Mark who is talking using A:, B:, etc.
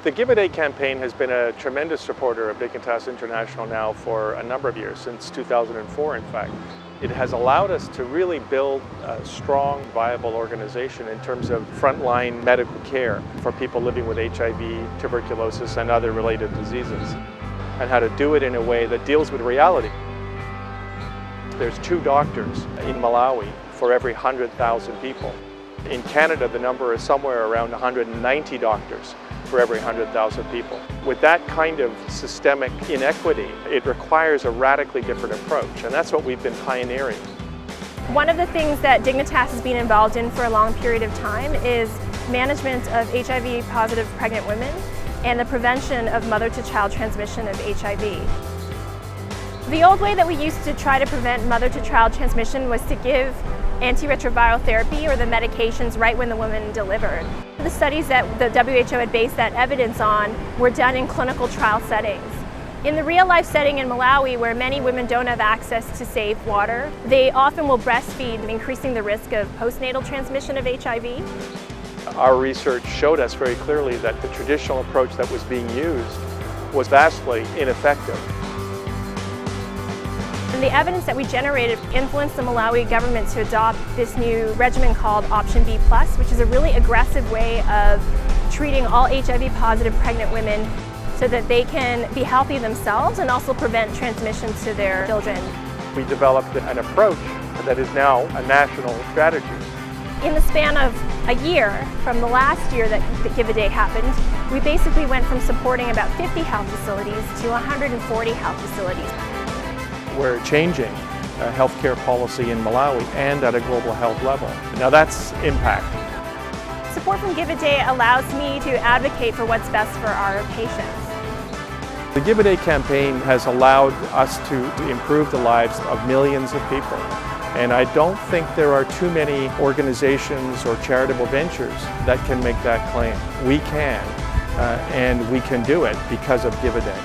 A: The Give a Day campaign has been a tremendous supporter of Dignitas International now for a number of years, since 2004 in fact. It has allowed us to really build a strong, viable organization in terms of frontline medical care for people living with HIV, tuberculosis and other related diseases, and how to do it in a way that deals with reality. There's 2 doctors in Malawi for every 100,000 people. In Canada, the number is somewhere around 190 doctors for every 100,000 people. With that kind of systemic inequity, it requires a radically different approach, and that's what we've been pioneering.
B: One of the things that Dignitas has been involved in for a long period of time is management of HIV-positive pregnant women and the prevention of mother-to-child transmission of HIV. The old way that we used to try to prevent mother-to-child transmission was to give antiretroviral therapy or the medications right when the woman delivered. The studies that the WHO had based that evidence on were done in clinical trial settings. In the real-life setting in Malawi, where many women don't have access to safe water, they often will breastfeed, increasing the risk of postnatal transmission of HIV.
A: Our research showed us very clearly that the traditional approach that was being used was vastly ineffective.
B: And the evidence that we generated influenced the Malawi government to adopt this new regimen called Option B+, which is a really aggressive way of treating all HIV-positive pregnant women so that they can be healthy themselves and also prevent transmission to their children.
A: We developed an approach that is now a national strategy.
B: In the span of a year, from the last year that Give a Day happened, we basically went from supporting about 50 health facilities to 140 health facilities.
A: We're changing healthcare policy in Malawi and at a global health level. Now that's impact.
B: Support from Give a Day allows me to advocate for what's best for our patients.
A: The Give a Day campaign has allowed us to improve the lives of millions of people. And I don't think there are too many organizations or charitable ventures that can make that claim. We can, and we can do it because of Give a Day.